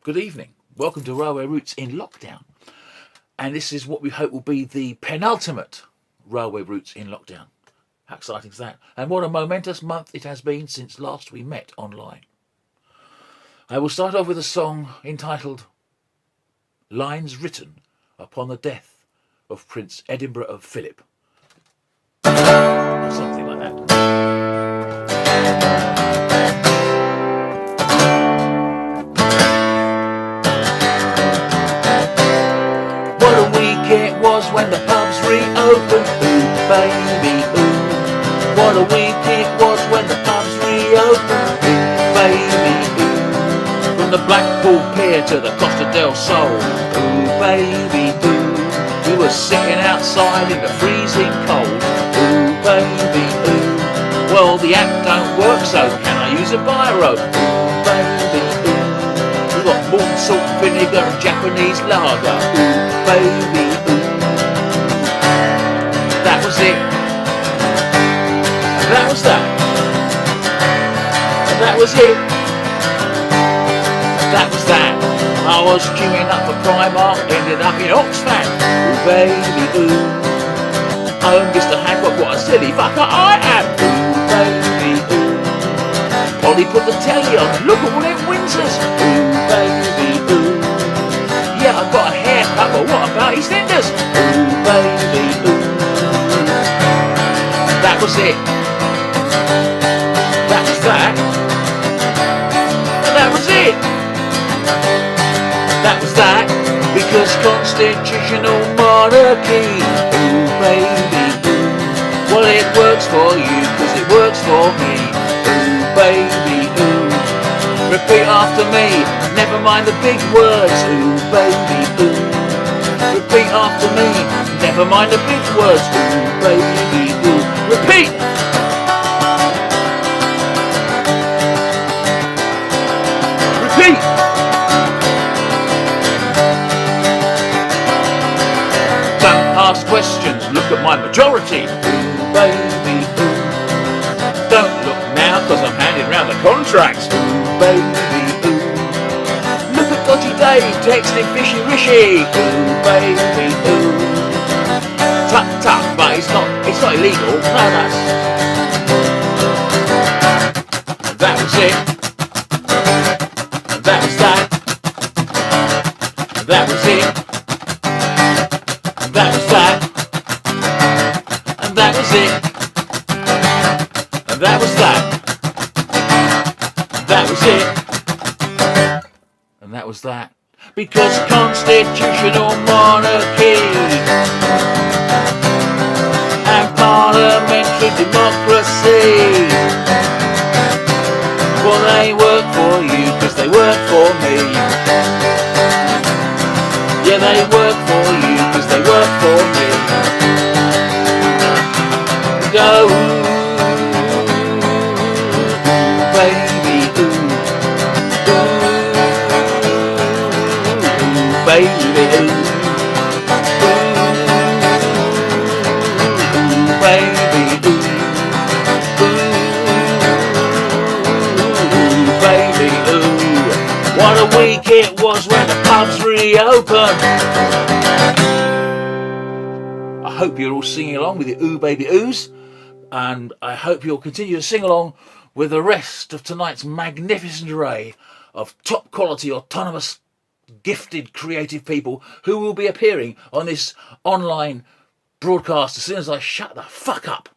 Good evening. Welcome to Railway Routes in Lockdown. And this is what we hope will be the penultimate Railway Routes in Lockdown. How exciting is that? And what a momentous month it has been since last we met online. I will start off with a song entitled Lines Written Upon the Death of Prince Edinburgh of Philip. Or something like that. What a week it was when the pubs reopened, ooh baby ooh. What a week it was when the pubs reopened, ooh baby ooh. From the Blackpool Pier to the Costa del Sol, ooh baby ooh. We were sitting outside in the freezing cold, ooh baby ooh. Well the app don't work, so can I use a biro, ooh baby ooh. We got malt, salt, vinegar and Japanese lager, ooh baby ooh. That was it. And that was that. And that was it. And that was that. I was queuing up for Primark, ended up in Oxfam, ooh baby ooh. Home just a Hancock, what a silly fucker I am, ooh baby ooh. Polly put the telly on, look all them Windsors, ooh baby ooh. Yeah, I've got a haircut, but what about EastEnders? Ooh, baby, ooh. That was it. That was that. And that was it. That was that. Because constitutional monarchy, ooh, baby, ooh. Well, it works for you, cause it works for me, ooh, baby, ooh. Repeat after me, never mind the big words, ooh baby ooh. Repeat after me, never mind the big words, ooh baby ooh. Repeat! Repeat! Don't ask questions, look at my majority, ooh baby ooh. Don't look now, cause I'm handing round the contracts, ooh baby ooh. Look at Dodgy Dave texting Fishy Rishy, ooh baby ooh. Tut tut, but it's not illegal, no that's. And that was it. And that was that. And that was it. And that was that. And that was it. And that was that. And that was it. And that was that. Because constitutional monarchy and parliamentary democracy, well they work for you cause they work for me. Yeah, they work for you cause they work for me. Go baby ooh. Baby ooh. Ooh, baby ooh. Ooh, baby ooh. What a week it was when the pubs reopened. I hope you're all singing along with your ooh baby oohs, and I hope you'll continue to sing along with the rest of tonight's magnificent array of top quality autonomous gifted creative people who will be appearing on this online broadcast as soon as I shut the fuck up.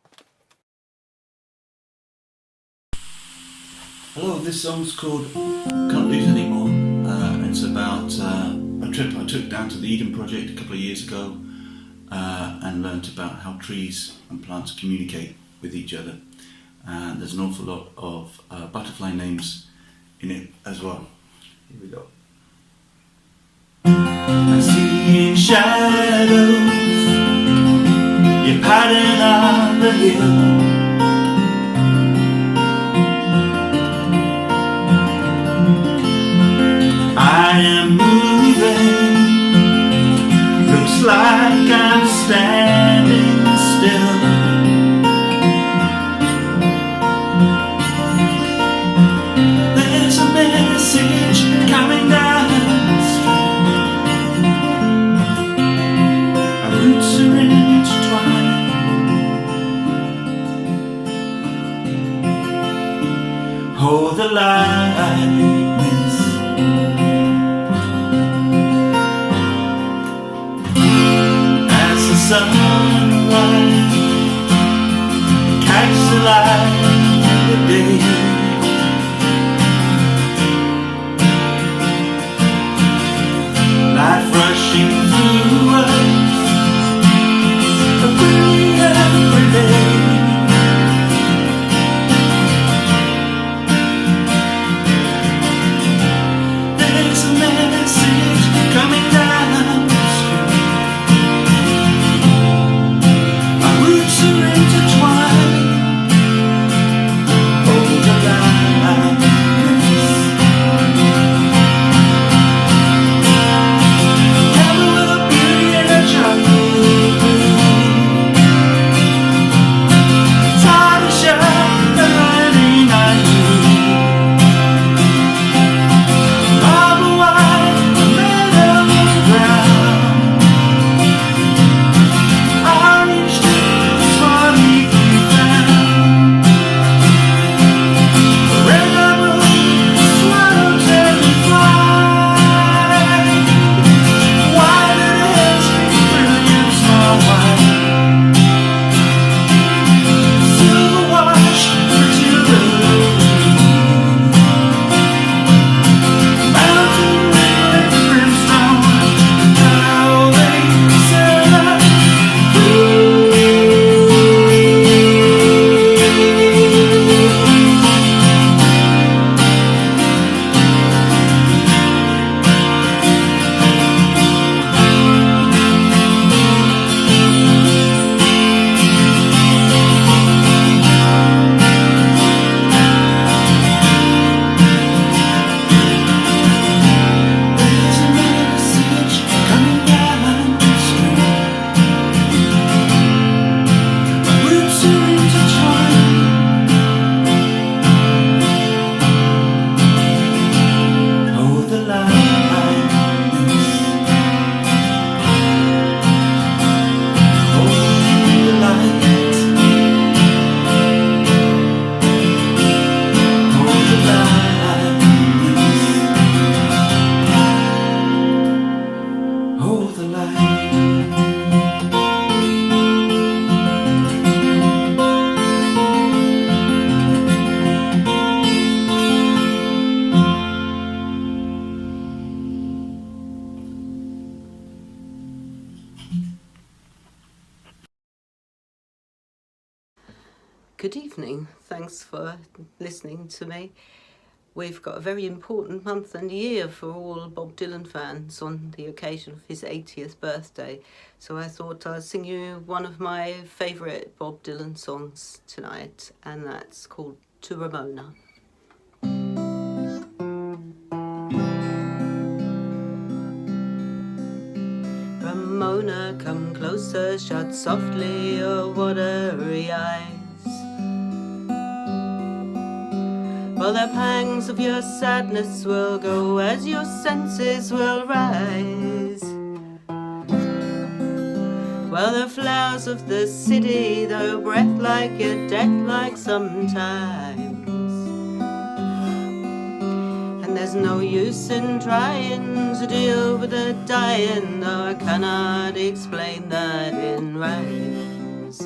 Hello, this song's called Can't Lose Anymore. It's about a trip I took down to the Eden Project a couple of years ago and learnt about how trees and plants communicate with each other. And there's an awful lot of butterfly names in it as well. Here we go. I see in shadows you're padding on the hill. I am moving, looks like I'm standing still. There's a message coming down hold the lightness. As the sunrise, catch the light of the day. Life rushing through us, a brilliant day. There's a message coming down the street. Our roots are intertwined. Hold the lightness. Never will beauty in a jungle. Time to shine the lighting on you. Marble white, a meadow ground. Orange is what we found. Red apple, swallows every fly. White and history, brilliant small white. Silver washed, Matilda. Mountain red, brimstone, how they set up. There's a message coming down the street. Our roots are intertwined. Hold the lightness. Hold the light. Hold the lightness. Hold the light. Good evening. Thanks for listening to me. We've got a very important month and year for all Bob Dylan fans on the occasion of his 80th birthday. So I thought I'd sing you one of my favourite Bob Dylan songs tonight, and that's called To Ramona. Ramona, come closer, shut softly your watery eyes. Well, the pangs of your sadness will go as your senses will rise. Well, the flowers of the city, though breath-like, yet death-like sometimes. And there's no use in trying to deal with the dying, though I cannot explain that in rhymes.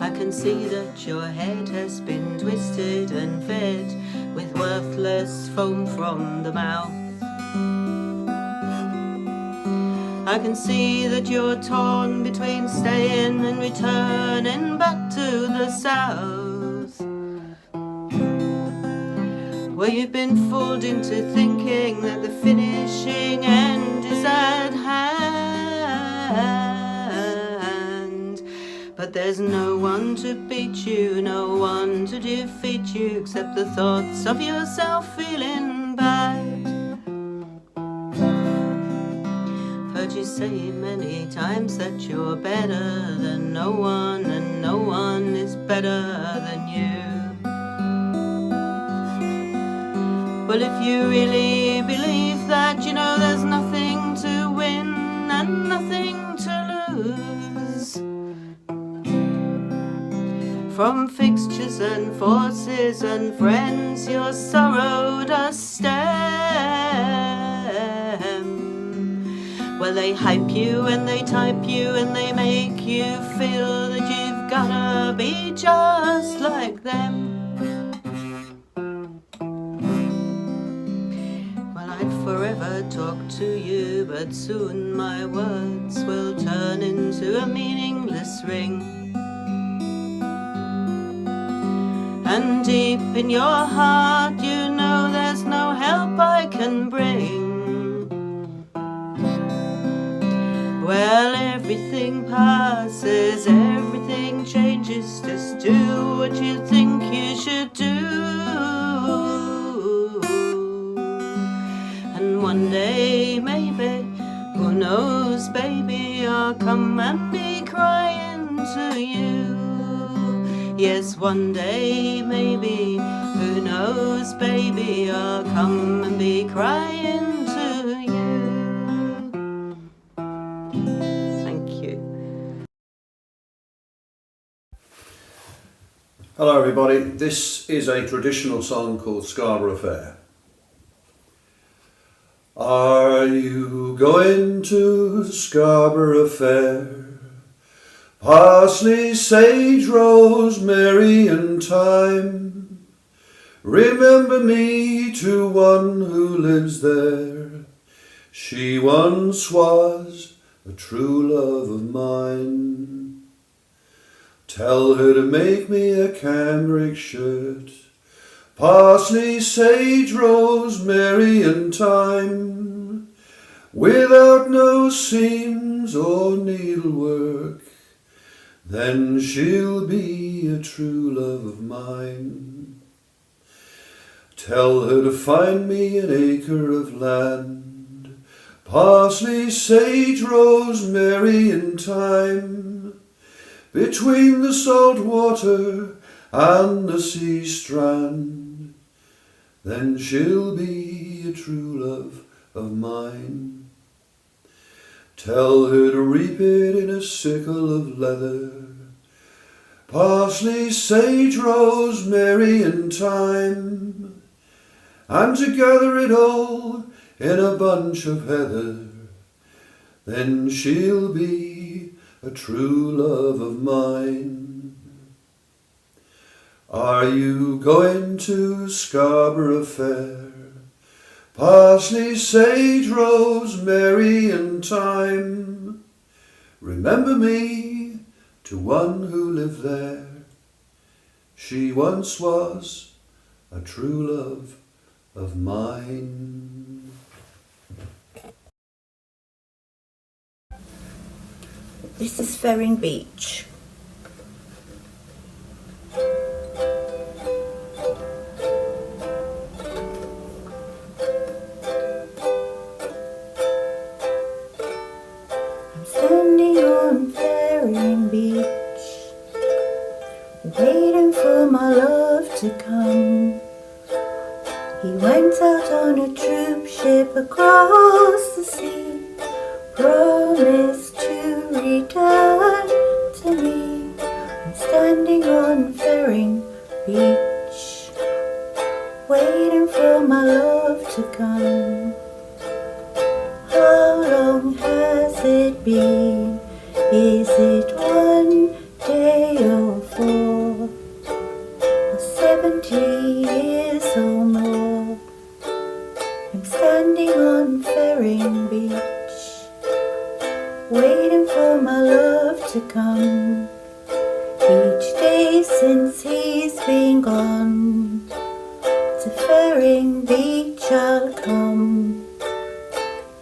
I can see that your head has been twisted and fed with worthless foam from the mouth. I can see that you're torn between staying and returning back to the south, where you've been fooled into thinking that the finishing end is at hand. But there's no one to beat you, no one to defeat you, except the thoughts of yourself feeling bad. Heard you say many times that you're better than no one, and no one is better than you. Well, if you really believe that, you know there's nothing to win and nothing to lose. From fixtures and forces and friends your sorrow does stem. Well, they hype you and they type you and they make you feel that you've gotta be just like them. Well, I'd forever talk to you, but soon my words will turn into a meaningless ring. And deep in your heart you know there's no help I can bring. Well, everything passes, everything changes, just do what you think you should do. And one day maybe, who knows baby, I'll come and be crying to you. Yes, one day maybe, who knows baby, I'll come and be crying to you. Thank you. Hello everybody, this is a traditional song called Scarborough Affair. Are you going to Scarborough Affair? Parsley, sage, rosemary and thyme. Remember me to one who lives there. She once was a true love of mine. Tell her to make me a cambric shirt. Parsley, sage, rosemary and thyme. Without no seams or needlework. Then she'll be a true love of mine. Tell her to find me an acre of land. Parsley, sage, rosemary and thyme. Between the salt water and the sea strand. Then she'll be a true love of mine. Tell her to reap it in a sickle of leather. Parsley, sage, rosemary and thyme. And to gather it all in a bunch of heather. Then she'll be a true love of mine. Are you going to Scarborough Affair? Parsley, sage, rosemary and thyme. Remember me to one who lived there. She once was a true love of mine. This is Ferring Beach. Standing on Ferring Beach, waiting for my love to come. He went out on a troop ship across the sea, promised to return to me. I'm standing on Ferring Beach, waiting for my love to come. How long has it been? Is it 1 day or 4? Or 70 years or more? I'm standing on Ferring Beach, waiting for my love to come. Each day since he's been gone, to Ferring Beach I'll come,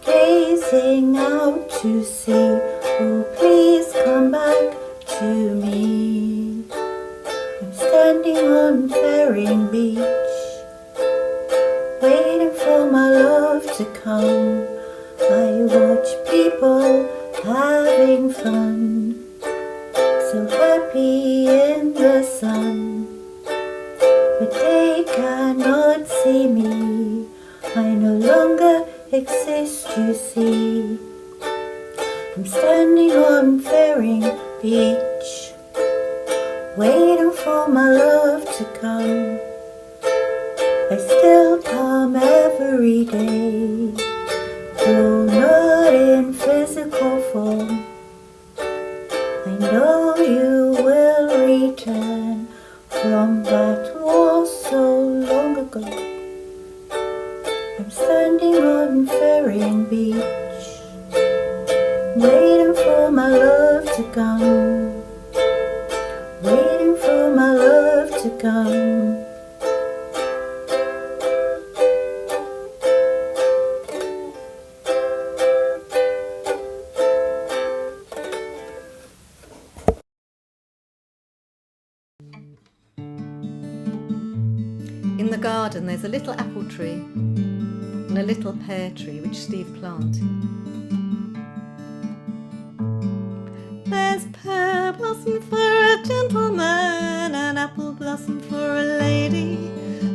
gazing out to sea. Oh, please come back to me. I'm standing on Ferring Beach, waiting for my love to come. I watch people having fun, so happy in the sun, but they cannot see me. I no longer exist, you see. I'm standing on Ferring Beach, waiting for my love to come. I still come every day, though not in physical form. I know you will return from that war so long ago. I'm standing on Ferrying Beach, waiting for my love to come, waiting for my love to come. In the garden there's a little apple tree and a little pear tree which Steve planted. There's pear blossom for a gentleman and apple blossom for a lady.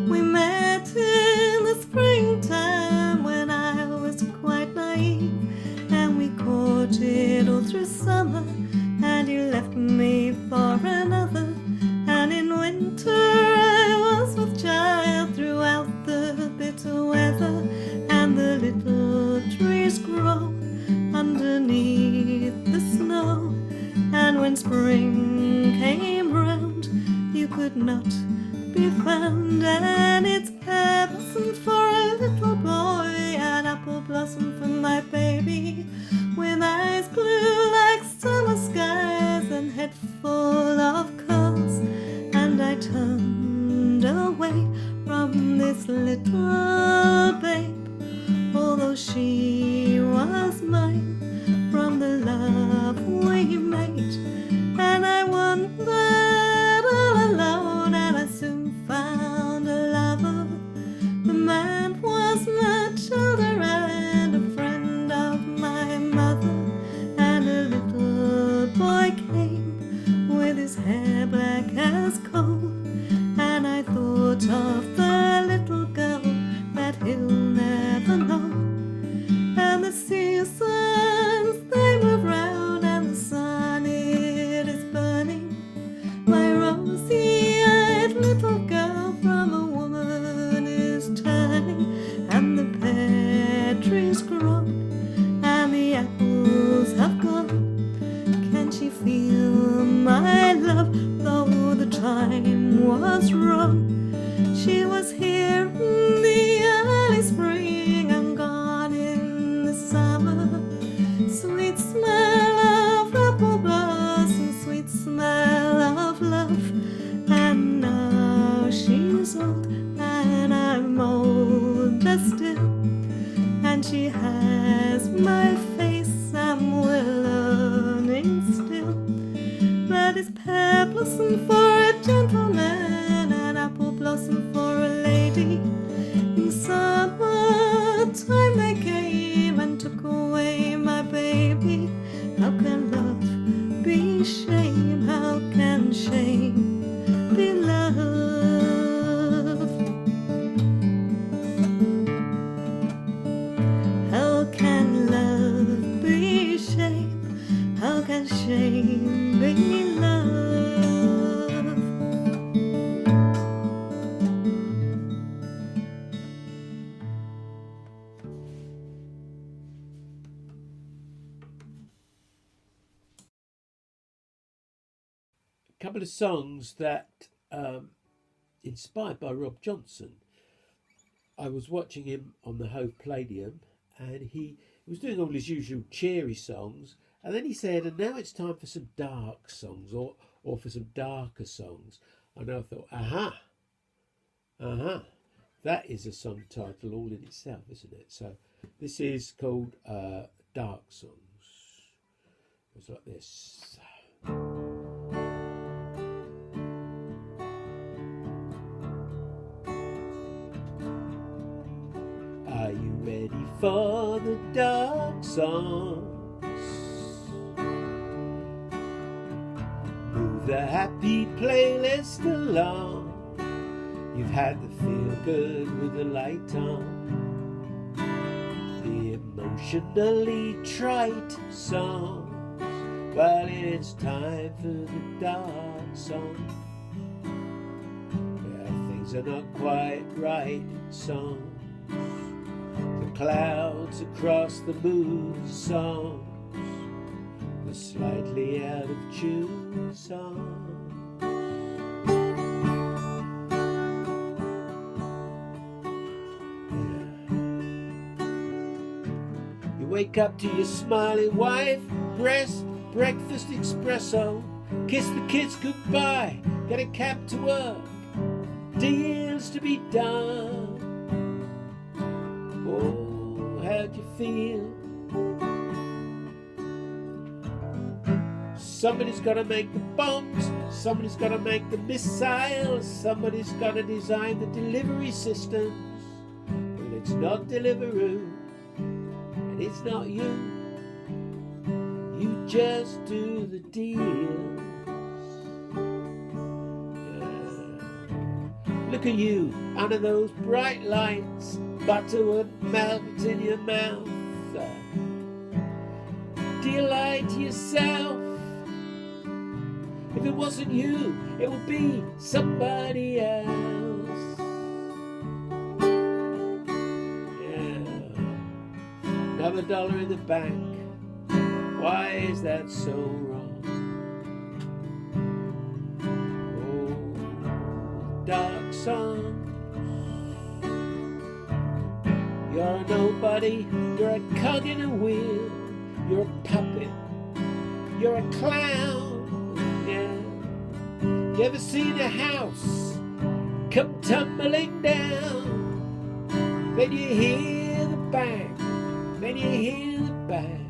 We met in the springtime when I was quite naive, and we courted all through summer, and you left me for another. And in winter I was with child throughout the bitter weather, and the little trees grow underneath the snow. And when spring came round, you could not be found. And it's pear blossom for a little boy and apple blossom for my baby, with eyes blue like summer skies and head full of curls. And I turned away from this little babe, although she was mine, from the love we made. And I wandered all alone, and I soon found a lover. The man was much older and a friend of my mother. And a little boy came with his hair black as coal, and I thought of the little girl that he'll never know. And the seasons they move round, and the sun it is burning. My rosy-eyed little girl from a woman is turning. And the pear trees grown and the apples have gone. Can she feel my love, though the time was wrong? She was here in the early spring and gone in the summer. Sweet smell of apple blossom, sweet smell of love. And now she's old and I'm older still, and she has my face and we're learning still. That is pear blossom for a gentleman and apple blossom for a lady. In summertime they came and took away my baby. How can love be shame? How can shame be love? How can love be shame? How can shame be love? Couple of songs that inspired by Rob Johnson. I was watching him on the Hove Palladium, and he was doing all his usual cheery songs, and then he said, and now it's time for some dark songs, or for some darker songs. And I thought, that is a song title all in itself, isn't it? So this is called Dark Songs. It's like this. Are you ready for the dark songs? Move the happy playlist along. You've had the feel good with the light on, the emotionally trite songs. Well, it's time for the dark song. things are not quite right. Songs, the clouds across the moon. Songs, the slightly out of tune. Songs. Wake up to your smiling wife, breakfast espresso, kiss the kids goodbye, get a cab to work, deals to be done. Oh, how'd you feel? Somebody's gotta make the bombs, somebody's gotta make the missiles, somebody's gotta design the delivery systems. But it's not Deliveroo. It's not you, you just do the deals. Look at you, under those bright lights, butter would melt in your mouth. Do you lie to yourself? If it wasn't you, it would be somebody else. Another dollar in the bank, why is that so wrong? Oh, dark song. You're a nobody, you're a cog in a wheel, you're a puppet, you're a clown, yeah. You ever seen a house come tumbling down? Then you hear the bang. Then you hear the bang.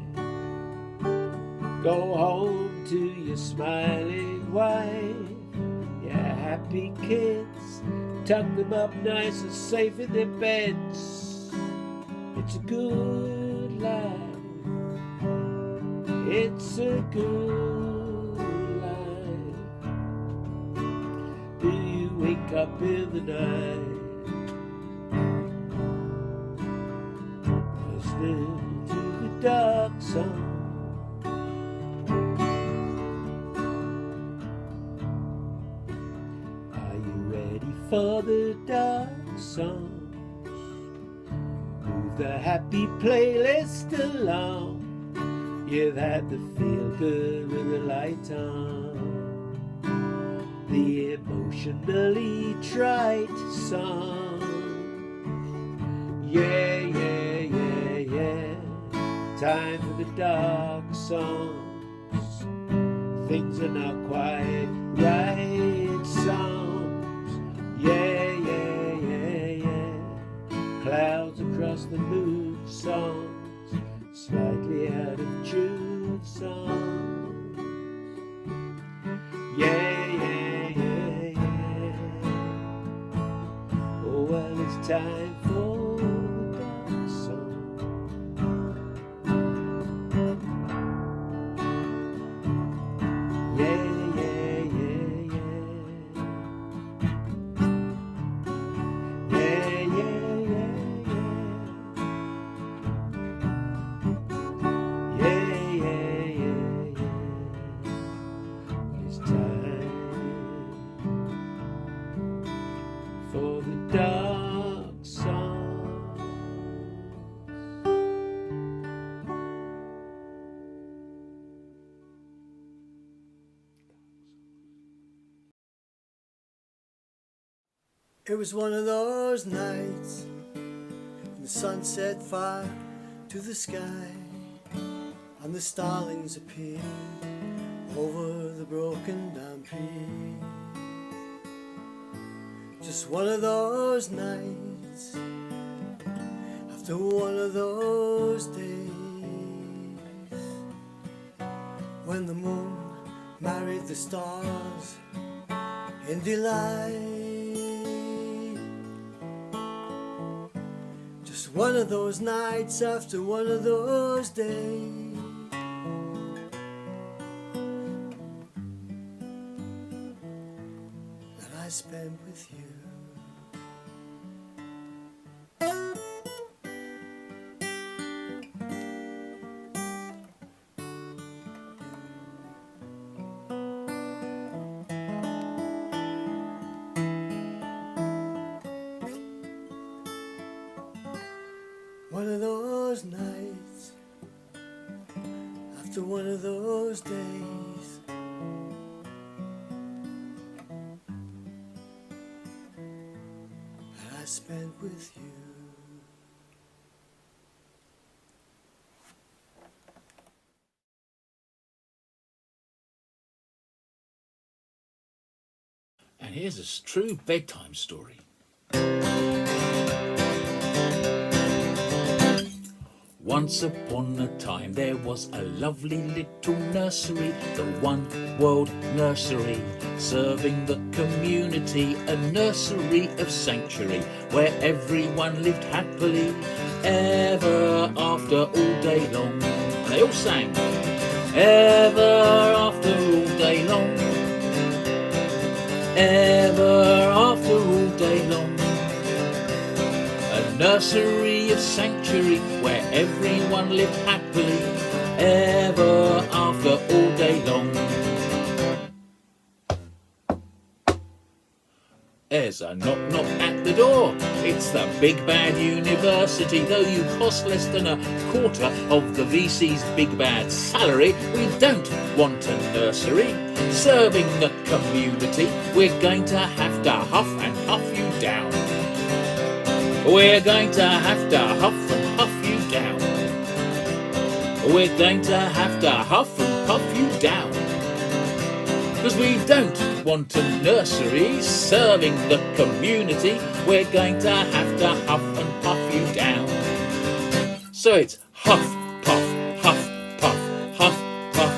Go home to your smiling wife, your happy kids, tuck them up nice and safe in their beds. It's a good life. It's a good life. Do you wake up in the night? To the dark song. Are you ready for the dark songs? Move the happy playlist along. You've had the feel good with the light on. The emotionally trite song. Yeah, yeah, yeah, yeah. Time for the dark songs. Things are not quite right. Songs. Yeah, yeah, yeah, yeah. Clouds across the moon. Songs. Slightly out of tune. Songs. Yeah, yeah, yeah, yeah. Oh, well, it's time for It was one of those nights when the sun set fire to the sky and the starlings appeared over the broken down pier. Just one of those nights after one of those days when the moon married the stars in delight. Just one of those nights after one of those days that I spent with you. One of those nights, after one of those days, that I spent with you. And here's a true bedtime story. Once upon a time there was a lovely little nursery, the One World Nursery, serving the community, a nursery of sanctuary, where everyone lived happily ever after all day long. And they all sang, ever after all day long, ever after all day long. A nursery of sanctuary where everyone lived happily ever after all day long. There's a knock knock at the door. It's the big bad university. Though you cost less than a quarter of the VC's big bad salary, we don't want a nursery serving the community. We're going to have to huff and puff you down. We're going to have to huff and puff you down. We're going to have to huff and puff you down. 'Cause we don't want a nursery serving the community. We're going to have to huff and puff you down. So it's huff, puff, huff, puff, huff, puff.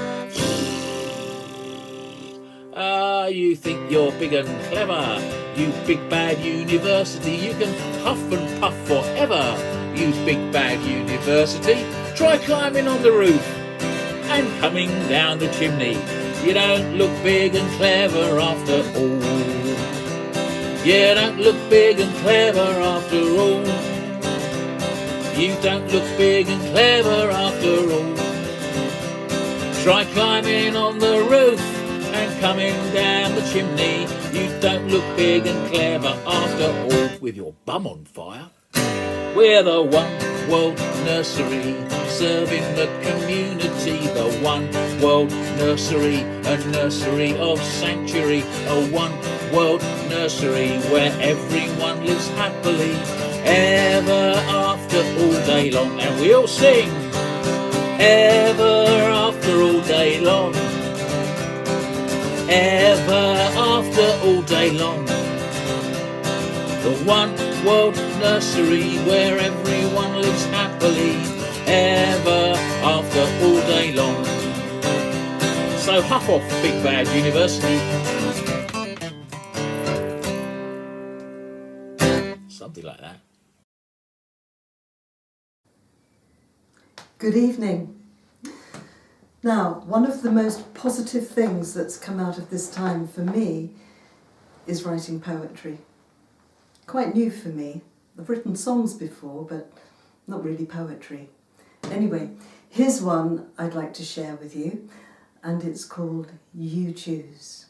Ah, you think you're big and clever, you big bad university. You can huff and puff forever, you big bad university. Try climbing on the roof and coming down the chimney. You don't look big and clever after all. You don't look big and clever after all. You don't look big and clever after all. Try climbing on the roof and coming down the chimney. You don't look big and clever after all. With your bum on fire. We're the One World Nursery, serving the community. The One World Nursery, a nursery of sanctuary. A One World Nursery where everyone lives happily ever after all day long. And we all sing, ever after all day long, ever after all day long. The One World Nursery where everyone lives happily ever after all day long. So huff off, big bad university. Something like that. Good evening. Now, one of the most positive things that's come out of this time for me is writing poetry. Quite new for me. I've written songs before, but not really poetry. Anyway, here's one I'd like to share with you, and it's called You Choose.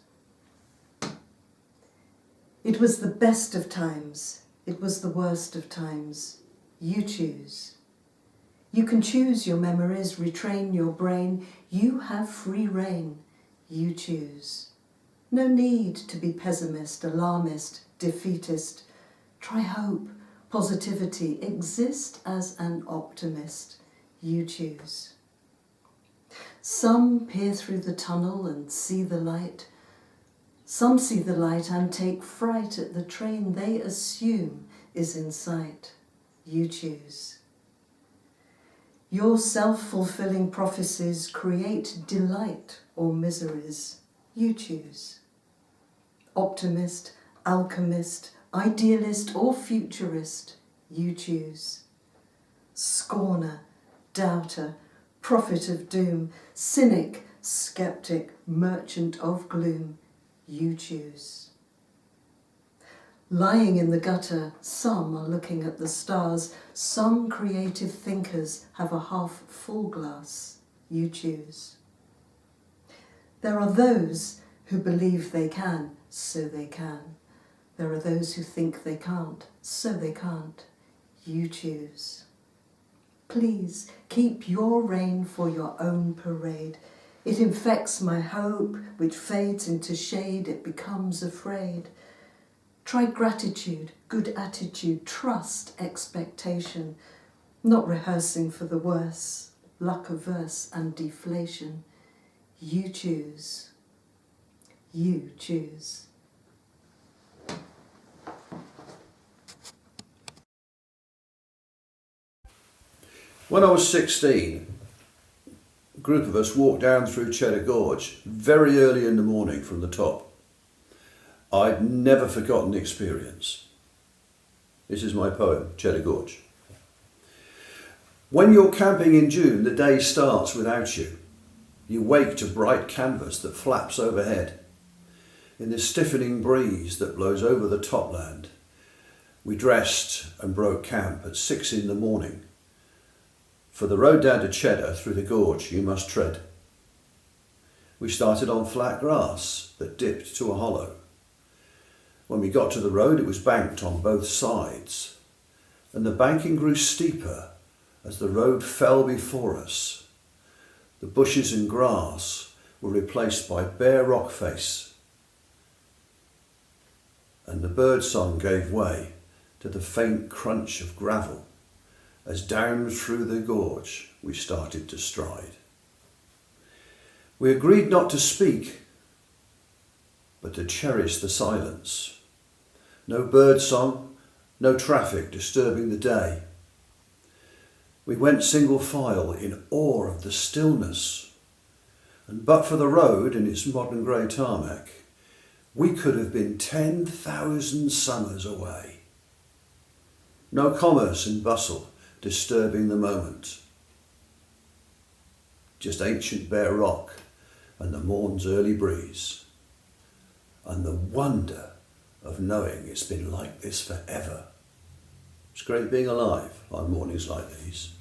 It was the best of times, it was the worst of times. You choose. You can choose your memories, retrain your brain. You have free rein. You choose. No need to be pessimist, alarmist, defeatist. Try hope, positivity, exist as an optimist. You choose. Some peer through the tunnel and see the light. Some see the light and take fright at the train they assume is in sight. You choose. Your self-fulfilling prophecies create delight or miseries. You choose. Optimist, alchemist, idealist or futurist, you choose. Scorner, doubter, prophet of doom, cynic, skeptic, merchant of gloom, you choose. Lying in the gutter, some are looking at the stars. Some creative thinkers have a half-full glass, you choose. There are those who believe they can, so they can. There are those who think they can't, so they can't. You choose. Please keep your reign for your own parade. It infects my hope, which fades into shade, it becomes afraid. Try gratitude, good attitude, trust, expectation, not rehearsing for the worse, luck averse and deflation. You choose. You choose. When I was 16, a group of us walked down through Chella Gorge very early in the morning from the top. I'd never forgotten the experience. This is my poem, Chella Gorge. When you're camping in June, the day starts without you. You wake to bright canvas that flaps overhead. In the stiffening breeze that blows over the topland, we dressed and broke camp at 6 in the morning. For the road down to Cheddar through the gorge you must tread. We started on flat grass that dipped to a hollow. When we got to the road it was banked on both sides, and the banking grew steeper as the road fell before us. The bushes and grass were replaced by bare rock face, and the birdsong gave way to the faint crunch of gravel as down through the gorge we started to stride. We agreed not to speak, but to cherish the silence. No birdsong, no traffic disturbing the day. We went single file in awe of the stillness, and but for the road and its modern grey tarmac, we could have been 10,000 summers away. No commerce and bustle disturbing the moment. Just ancient bare rock and the morn's early breeze, and the wonder of knowing it's been like this forever. It's great being alive on mornings like these.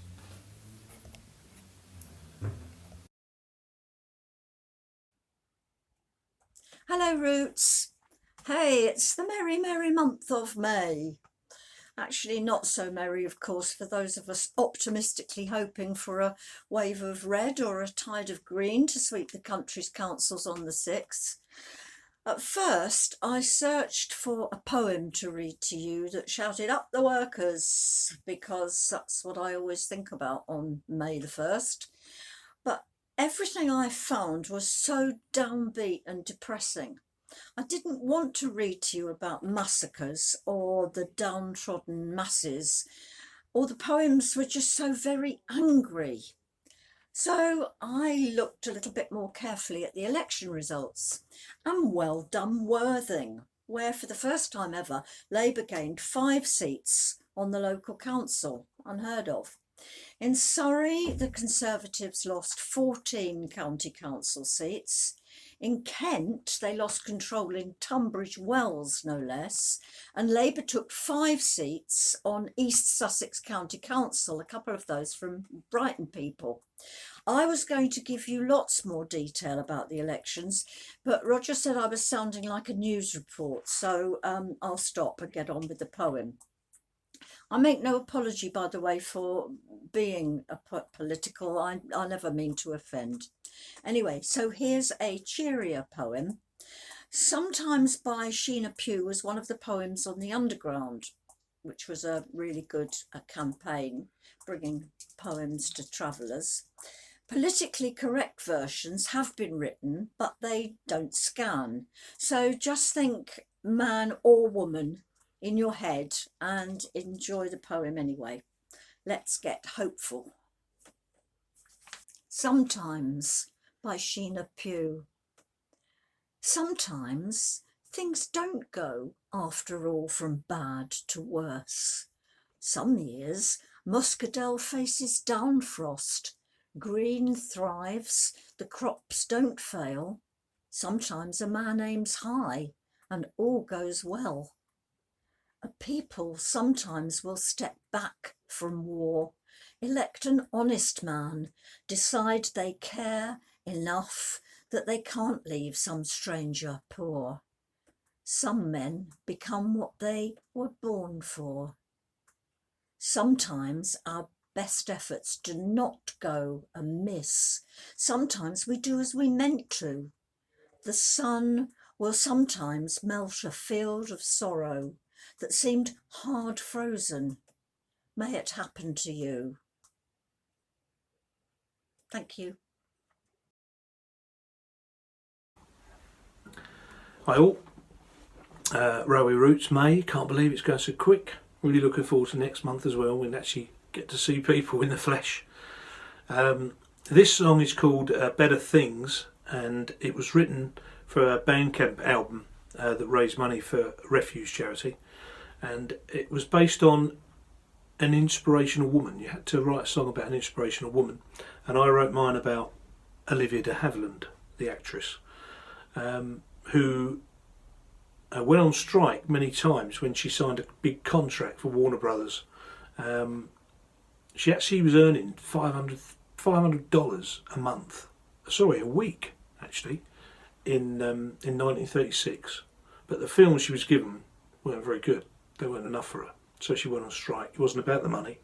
Hello Roots. Hey, it's the merry, merry month of May. Actually not so merry, of course, for those of us optimistically hoping for a wave of red or a tide of green to sweep the country's councils on the 6th. At first, I searched for a poem to read to you that shouted up the workers, because that's what I always think about on May the 1st. But everything I found was so downbeat and depressing. I didn't want to read to you about massacres or the downtrodden masses, or the poems were just so very angry. So I looked a little bit more carefully at the election results, and well done Worthing, where for the first time ever Labour gained 5 seats on the local council, unheard of. In Surrey, the Conservatives lost 14 county council seats. In Kent, they lost control in Tunbridge Wells, no less, and Labour took 5 seats on East Sussex County Council, a couple of those from Brighton people. I was going to give you lots more detail about the elections, but Roger said I was sounding like a news report, so I'll stop and get on with the poem. I make no apology, by the way, for being political. I never mean to offend. Anyway, so here's a cheerier poem. Sometimes by Sheena Pugh was one of the poems on the Underground, which was a really good campaign bringing poems to travellers. Politically correct versions have been written, but they don't scan. So just think man or woman in your head and enjoy the poem anyway. Let's get hopeful. Sometimes by Sheena Pugh. Sometimes things don't go, after all, from bad to worse. Some years muscadel faces downfrost, green thrives, the crops don't fail. Sometimes a man aims high and all goes well. A people sometimes will step back from war, elect an honest man, decide they care enough that they can't leave some stranger poor. Some men become what they were born for. Sometimes our best efforts do not go amiss. Sometimes we do as we meant to. The sun will sometimes melt a field of sorrow that seemed hard frozen. May it happen to you. Thank you. Hi all. Railway Routes May. Can't believe it's going so quick. Really looking forward to next month as well. We'll actually get to see people in the flesh. This song is called Better Things, and it was written for a Bandcamp album that raised money for a refuse charity, and it was based on an inspirational woman. You had to write a song about an inspirational woman, and I wrote mine about Olivia de Havilland, the actress, who went on strike many times when she signed a big contract for Warner Brothers. She actually was earning $500 a month, sorry, a week actually, in 1936. But the films she was given weren't very good. They weren't enough for her, so she went on strike. It wasn't about the money.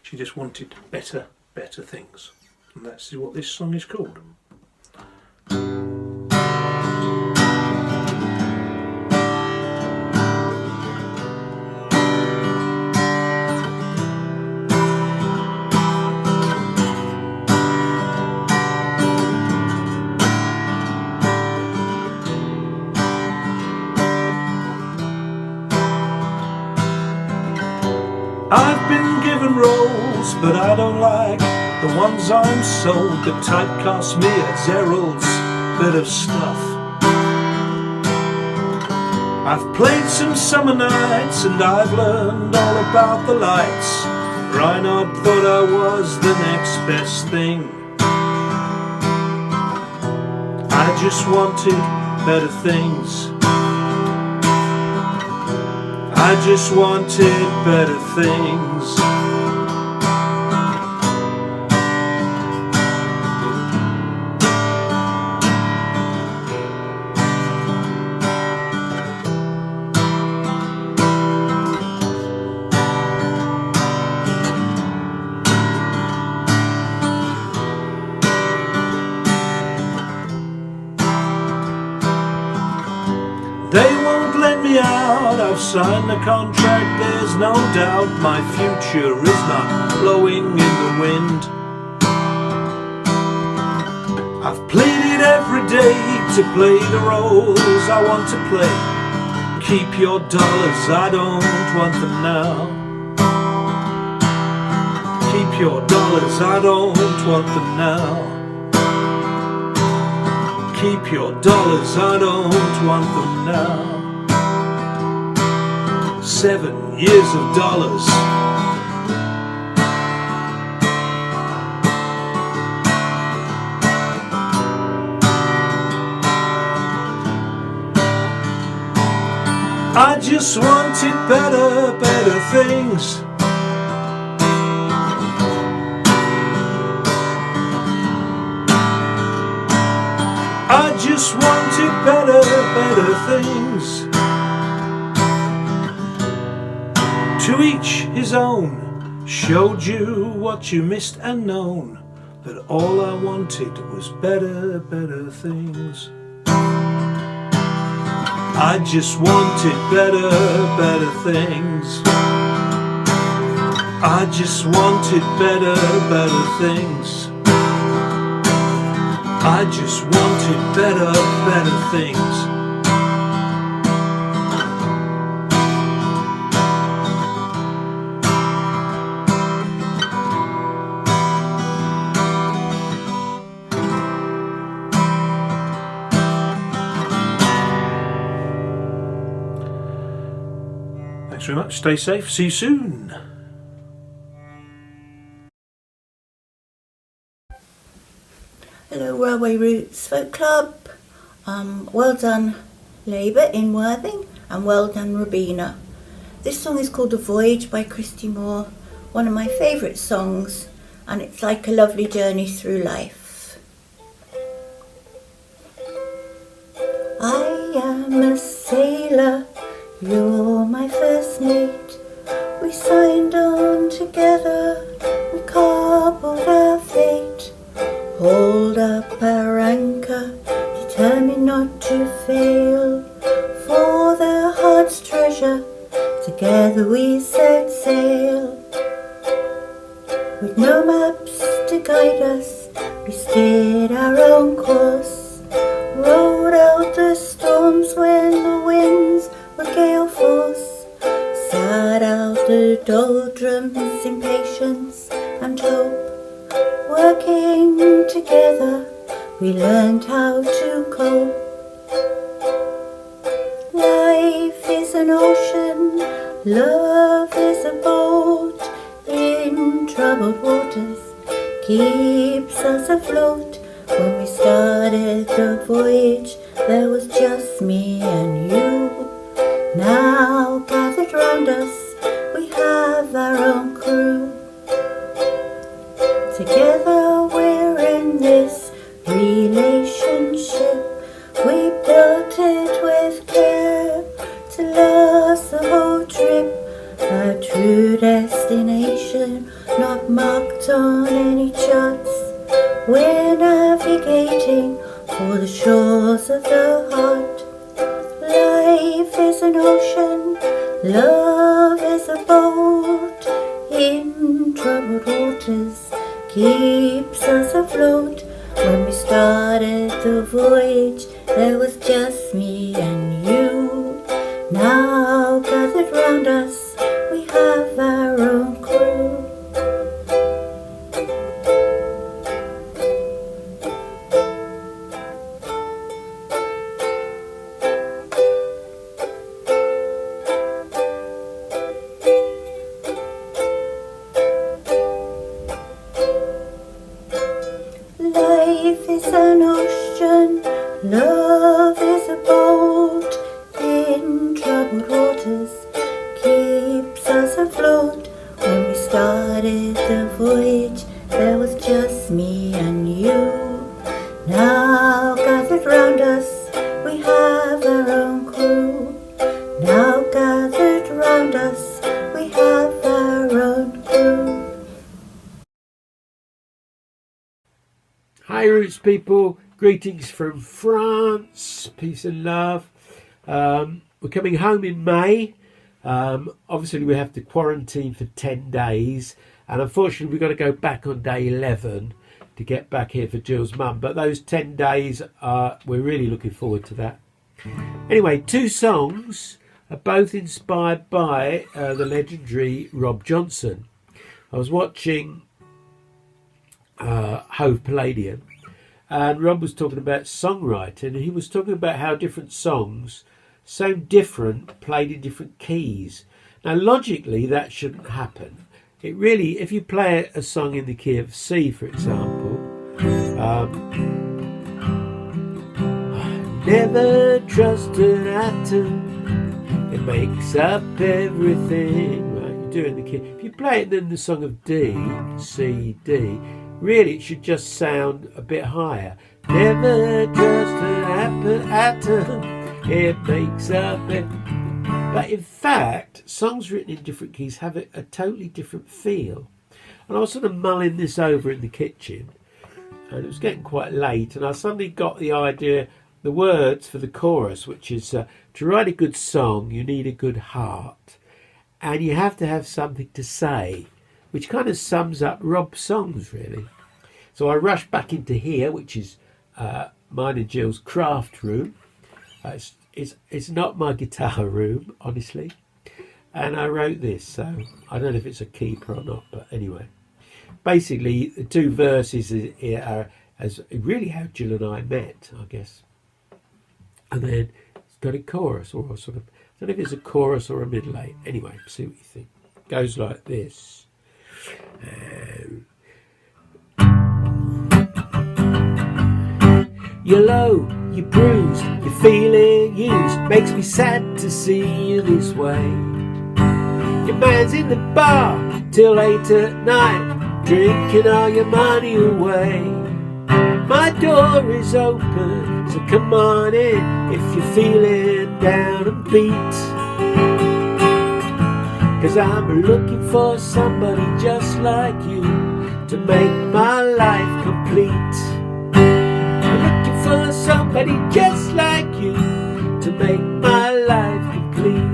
She just wanted better things, and that's what this song is called. I've been given roles, but I don't like the ones I'm sold. The typecast me as Errol's bit of stuff. I've played some summer nights and I've learned all about the lights. Reinhard thought I was the next best thing. I just wanted better things. I just wanted better things. They won't let me out, I've signed the contract, there's no doubt my future is not blowing in the wind. I've pleaded every day to play the roles I want to play. Keep your dollars, I don't want them now. Keep your dollars, I don't want them now. Keep your dollars, I don't want them now. 7 years of dollars. I just wanted better things. I just wanted better things. To each his own, showed you what you missed and known, but all I wanted was better things. I just wanted better things. I just wanted better things. I just wanted better things. Thanks very much. Stay safe. See you soon. Hello Railway Routes Folk Club. Well done Labour in Worthing, and well done Rabina. This song is called The Voyage by Christy Moore, one of my favourite songs, and it's like a lovely journey through life. I am a sailor, you're my first mate. We signed on together, we sail. With no maps to guide us, we steered our own course, rode out the storms when the winds were gale force, sat out the doldrums in patience and hope. Working together, we learned how to cope. Life is an ocean, love is a boat in troubled waters, keeps us afloat. When we started the voyage, there was just me and you. Now gathered round us, we have our own crew. Together we're in this relationship. We built it with care to last the whole trip. A true destination, not marked on any charts. We're navigating for the shores of the heart. Life is an ocean, love is a boat in troubled waters, keeps us afloat. When we started the voyage, there was just me and you. Now gathered round us, we have our own crew. Life is an ocean, love is a boat in troubled waters, keeps us afloat. When we started the voyage, there was just me and you. Now gathered round us, we have our own crew. Now gathered round us, we have our own crew. Hi Roots people, greetings from France, peace and love. We're coming home in May. Obviously we have to quarantine for 10 days and unfortunately we've got to go back on day 11 to get back here for Jill's mum, but those 10 days we're really looking forward to that. Anyway, two songs are both inspired by the legendary Rob Johnson. I was watching Hove Palladium and Rob was talking about songwriting and he was talking about how different songs sound different played in different keys. Now logically that shouldn't happen. It really, if you play a song in the key of C for example, I never trust an atom, it makes up everything, right? You do it in the key. If you play it in the song of D, C, D, really it should just sound a bit higher. Never trust an atom, it makes up it. But in fact, songs written in different keys have a totally different feel. And I was sort of mulling this over in the kitchen and it was getting quite late and I suddenly got the idea, the words for the chorus, which is to write a good song you need a good heart and you have to have something to say, which kind of sums up Rob's songs really. So I rushed back into here, which is mine and Jill's craft room. It's not my guitar room, honestly. And I wrote this, so I don't know if it's a keeper or not, but anyway. Basically, the two verses are as really how Jill and I met, I guess. And then it's got a chorus, or a sort of, I don't know if it's a chorus or a middle eight. Anyway, see what you think. It goes like this. You're low, you're bruised, you're feeling used. Makes me sad to see you this way. Your man's in the bar till 8 at night, drinking all your money away. My door is open, so come on in if you're feeling down and beat. 'Cause I'm looking for somebody just like you to make my life complete. For somebody just like you to make my life complete.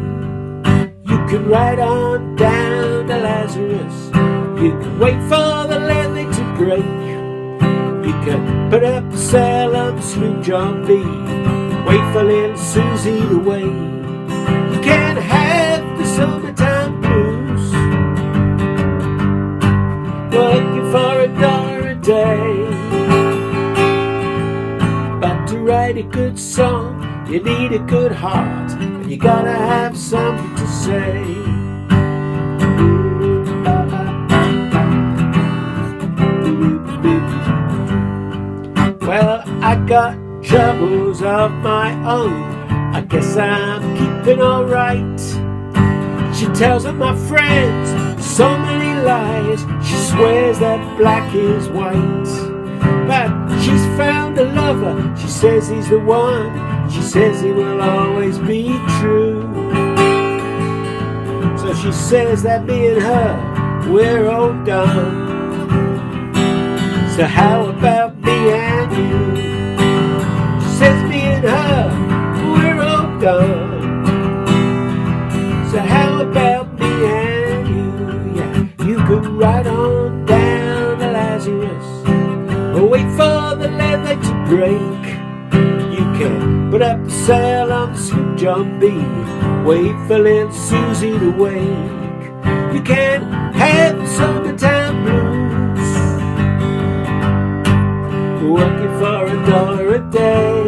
You can ride on down lazarus. You can wait for the levee to break. You can put up a sail on the sloop John B. Wait for little Susie to wait. You can't have the summertime blues, working for $1 a day. But to write a good song, you need a good heart, and you gotta have something to say. Well, I got troubles of my own, I guess I'm keeping alright. She tells all my friends so many lies. She swears that black is white. But she's found a lover, she says he's the one. She says he will always be true. So she says that me and her, we're all done. So how about me and you? She says me and her, we're all done. So how about me and you? Yeah, you could ride on down to Lazarus, or wait for the leather to break. You can put up a sail on the sloop John B. Wait for little Susie to wake. You can have the summertime blues, working for $1 a day.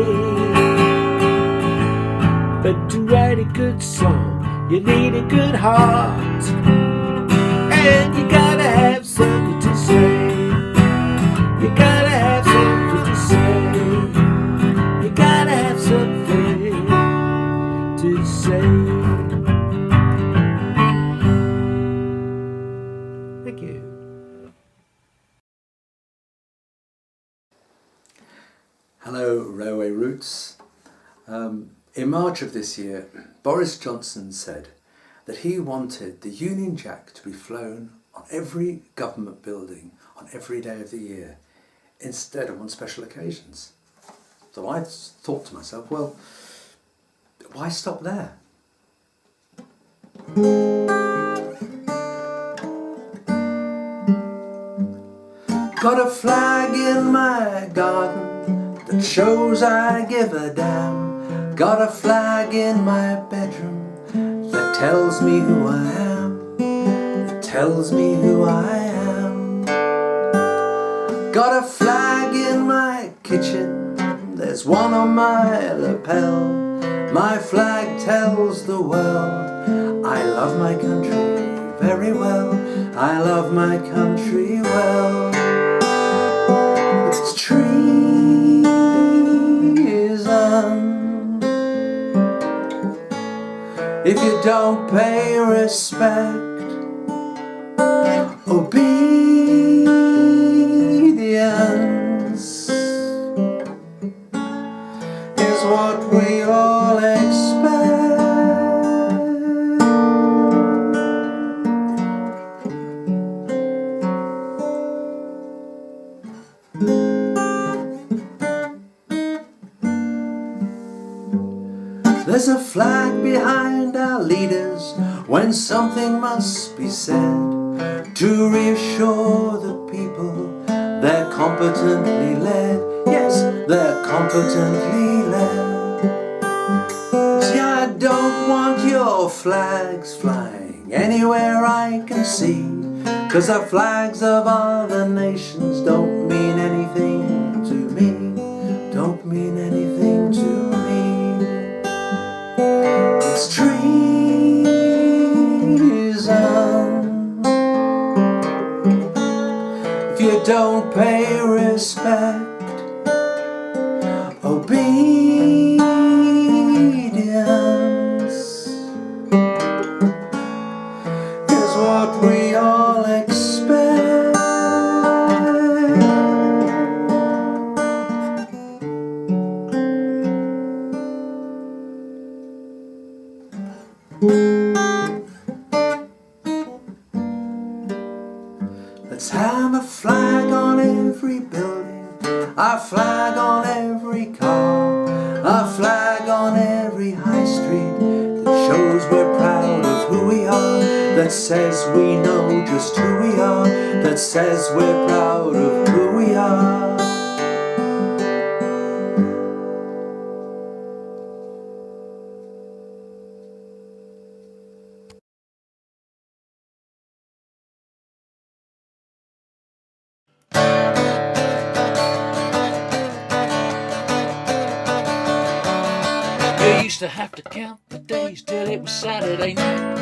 But to write a good song, you need a good heart, and you gotta have something to say. You gotta have something to say. You gotta have something to say. Thank you. Hello, Railway Roots. In March of this year, Boris Johnson said that he wanted the Union Jack to be flown on every government building on every day of the year, instead of on special occasions. So I thought to myself, well, why stop there? Got a flag in my garden that shows I give a damn. Got a flag in my bedroom that tells me who I am. That tells me who I am. Got a flag in my kitchen, there's one on my lapel. My flag tells the world I love my country very well. I love my country well. It's treason if you don't pay respect. Obedience is what we all expect. There's a flag behind our leaders when something must be said to reassure the people they're competently led. Yes, they're competently led. See, I don't want your flags flying anywhere I can see, 'cause the flags of other nations don't mean anything to me. Don't mean anything to me. It's treason if you don't pay respect. Obedience is what we all expect. Let's have a flag on every building, a flag on every car, a flag on every high street that shows we're proud of who we are, that that says we know just who we are, that says we're proud of who we are. You used to have to count the days till it was Saturday night.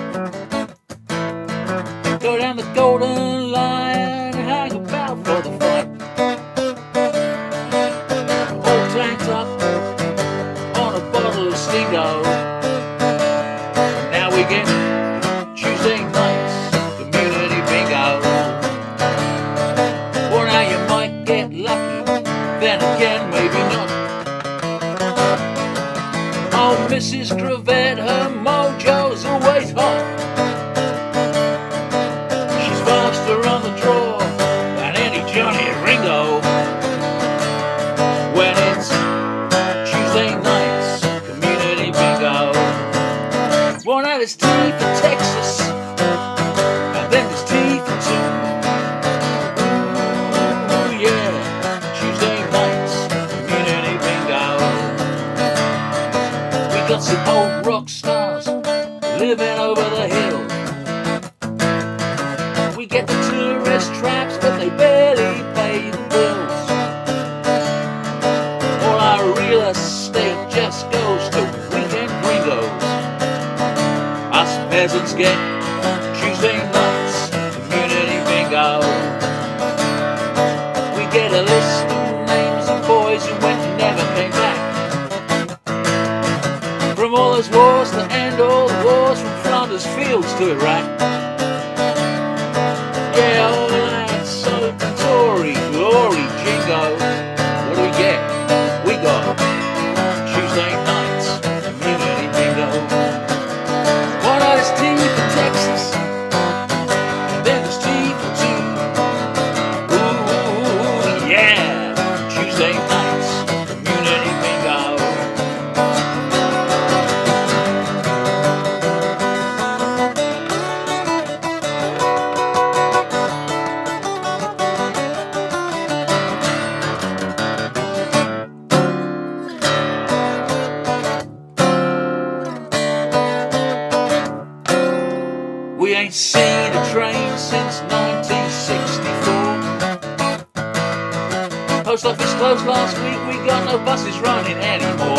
Go down the Golden Line and hang about for the fight. All tanked up on a bottle of Stingo. Now we get Tuesday nights community bingo. Or now you might get lucky, then again maybe not. Oh, Mrs. Cravette, her mojo's always hot. She's faster on the draw than any Johnny Ringo. When it's Tuesday nights, community bingo. One night is T for Texas, and then there's T for two. Ooh, yeah, Tuesday nights, community bingo. Got some old rock stars living over the hill. We get the tourist traps, but they barely pay the bills. All our real estate just goes to weekend gringos. Us peasants get Tuesday nights community bingo. We get a list of names of boys who went and never came back. From all those wars that end all the wars, from Flanders Fields to Iraq. Yeah, all that soap and Tory glory jingo. What do we get? We got Tuesday nights community bingo. One night is T for Texas, and then there's T for two. Ooh, yeah, Tuesday nights community bingo. We ain't seen a train since 1964. Post office closed last week, we got no buses running anymore.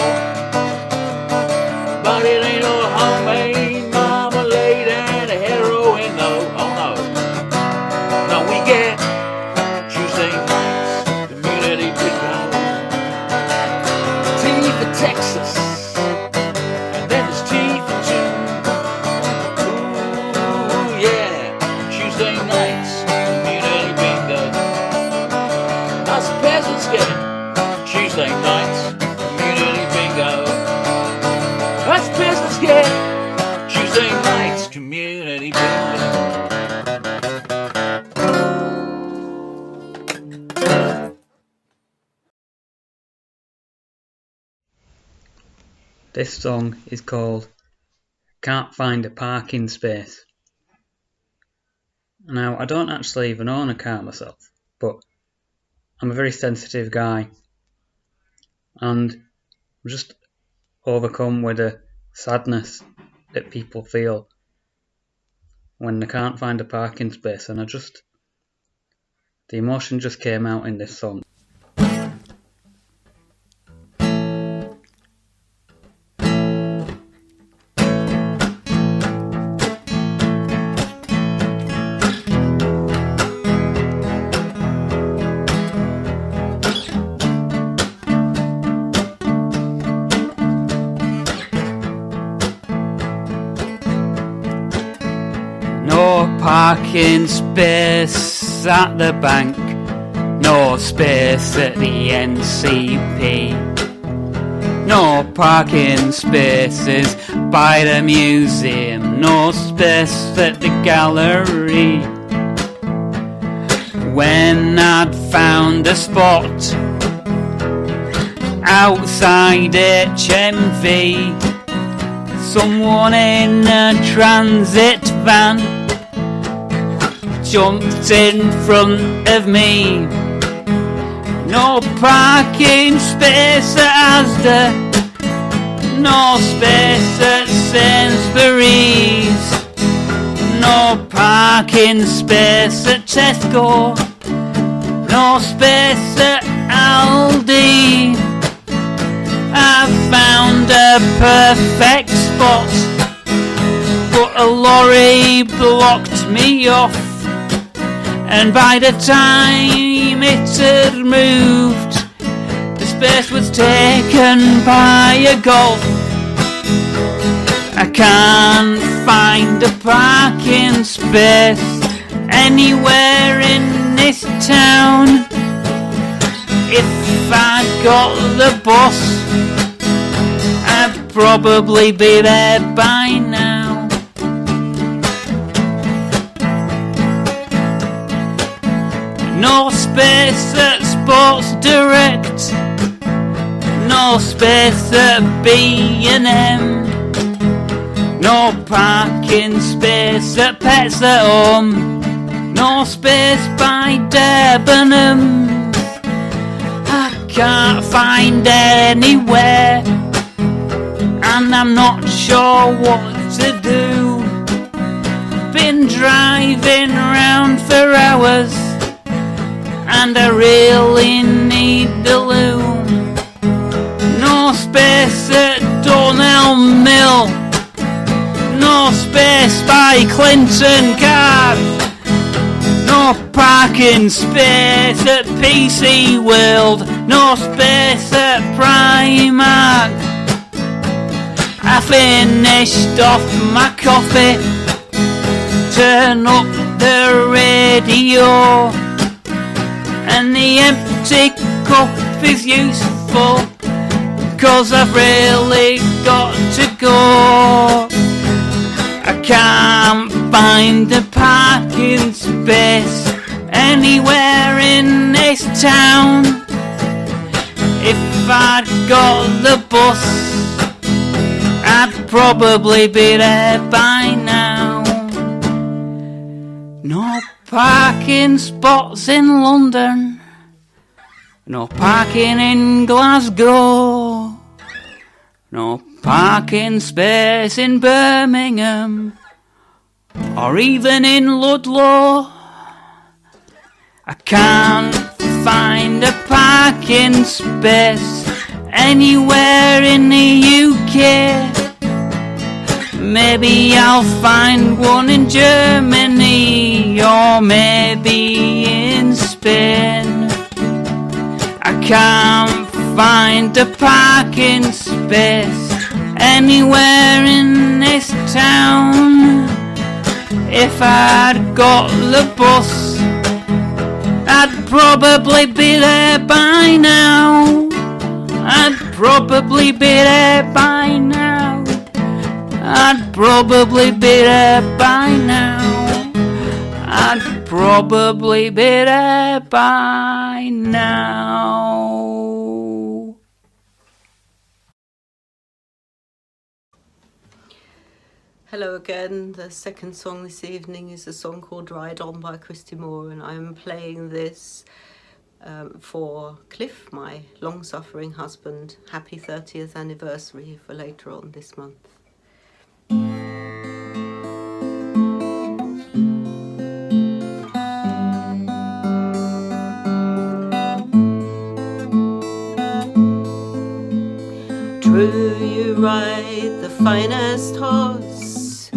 But it ain't all homemade marmalade and heroin, no, oh no. No, we get Tuesday nights community bingo. T for Texas, and then there's T for two. Tuesday nights, community bingo. Us peasants get Tuesday nights, community bingo. Us peasants get Tuesday nights, community bingo. This song is called Can't Find a Parking Space. Now, I don't actually even own a car myself, but I'm a very sensitive guy, and I'm just overcome with the sadness that people feel when they can't find a parking space, and the emotion just came out in this song. No parking space at the bank, no space at the NCP, no parking spaces by the museum, no space at the gallery. When I'd found a spot outside HMV, someone in a transit van jumped in front of me. No parking space at Asda, no space at Sainsbury's, no parking space at Tesco, no space at Aldi. I found a perfect spot, but a lorry blocked me off, and by the time it had moved, the space was taken by a Golf. I can't find a parking space anywhere in this town. If I got the bus, I'd probably be there by now. No space at Sports Direct, no space at B&M, no parking space at Pets at Home, no space by Debenham. I can't find anywhere, and I'm not sure what to do. Been driving around for hours, and I really need the loo. No space at Donnell Mill, no space by Clinton Card, no parking space at PC World, no space at Primark. I finished off my coffee, turn up the radio, and the empty cup is useful, 'cause I've really got to go. I can't find a parking space anywhere in this town. If I'd got the bus, I'd probably be there by now. No parking spots in London, no parking in Glasgow, no parking space in Birmingham, or even in Ludlow. I can't find a parking space anywhere in the UK. Maybe I'll find one in Germany, or maybe in Spain. I can't find a parking space anywhere in this town. If I'd got the bus, I'd probably be there by now. I'd probably be there by now. I'd probably be there by now. I'd probably be there by now. Hello again. The second song this evening is a song called Ride On by Christy Moore, and I'm playing this for Cliff, my long-suffering husband. Happy 30th anniversary for later on this month. True, you ride the finest horse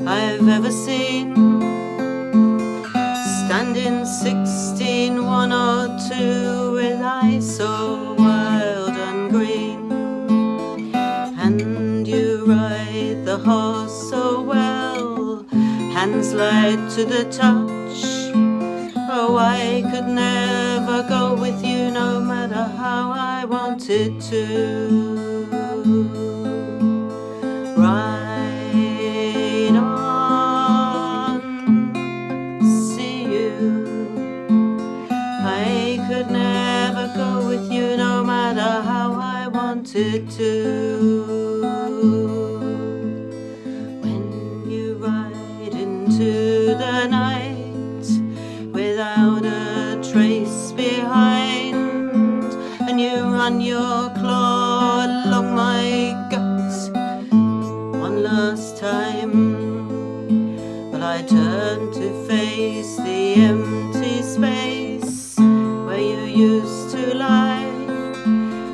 I've ever seen, standing 16, 1 or 2, with eyes so wild and green. And you ride the horse so well, hands light to the touch. Oh, I could never go with you, no matter how I wanted to. Ride on, see you. I could never go with you, no matter how I wanted to. When you ride into the night, run your claw along my guts one last time. But I turn to face the empty space where you used to lie,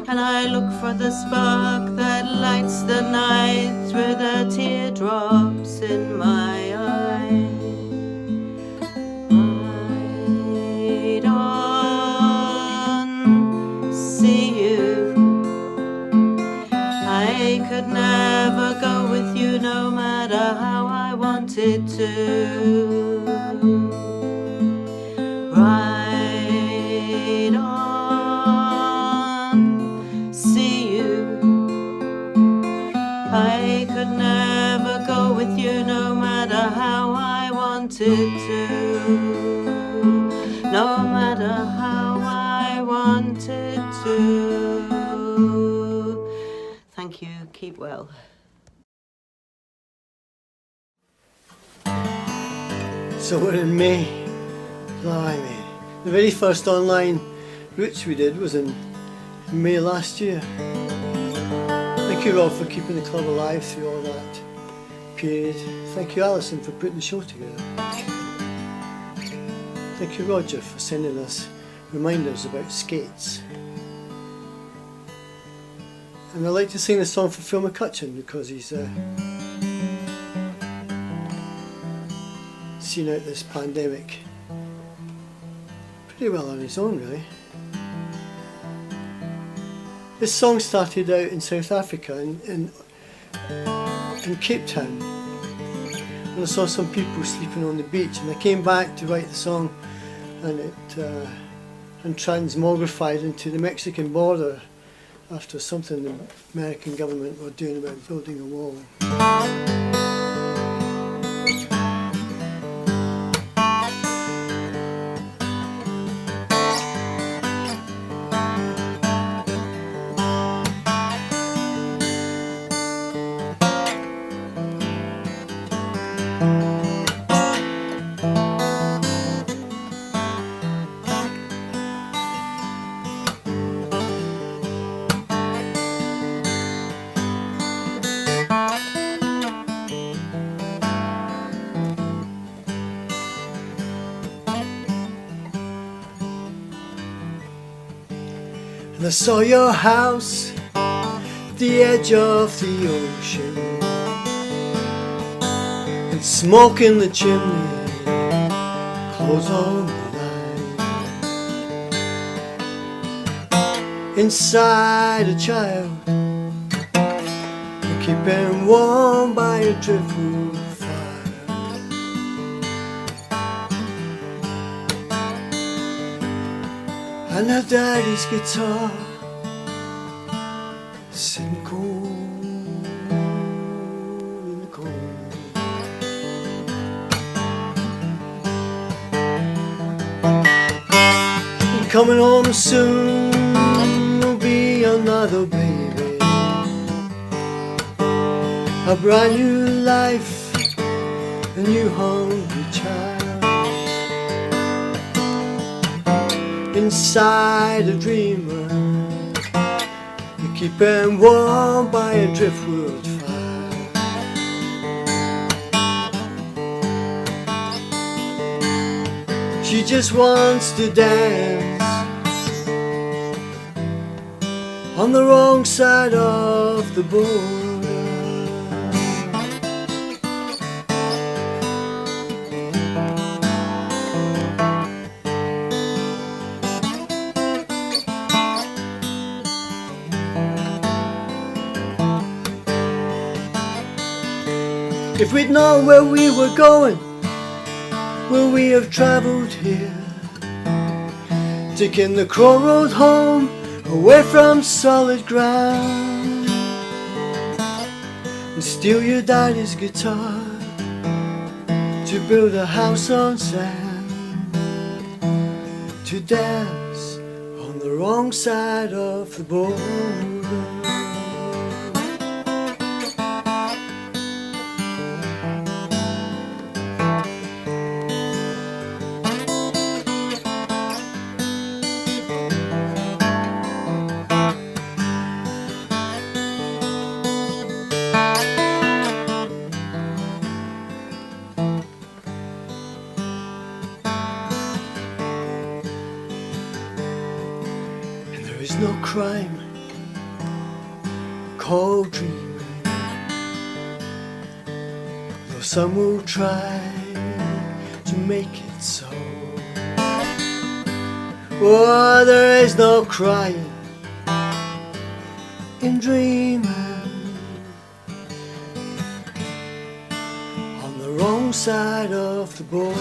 and I look for the spark that lights the night through the teardrops in my eye. Ride on, see you. I could never go with you no matter how I wanted to. Ride on, see you. I could never go with you no matter how I wanted to. No matter how I wanted to. Thank you, keep well. So we're in May. Blimey. The very first online Roots we did was in May last year. Thank you all for keeping the club alive through all that period. Thank you, Alison, for putting the show together. Thank you, Roger, for sending us reminders about skates. And I'd like to sing the song for Phil McCutcheon because he's seen out this pandemic pretty well on his own, really. This song started out in South Africa, in Cape Town, and I saw some people sleeping on the beach, and I came back to write the song, and it transmogrified into the Mexican border after something the American government were doing about building a wall. And I saw your house at the edge of the ocean, and smoke in the chimney, clothes on the line. Inside a child, keeping warm by a driftwood fire. And her daddy's guitar sitting cold in the corner. And coming home soon will be another baby, a brand new life, a new hungry child. Inside a dreamer, you keep him warm by a driftwood fire. She just wants to dance on the wrong side of the border. If we'd known where we were going, would we have travelled here, taking the crow road home, away from solid ground, and steal your daddy's guitar to build a house on sand, to dance on the wrong side of the border. is no crime called dreaming, though some will try to make it so. Oh, there is no crying in dreaming, on the wrong side of the border.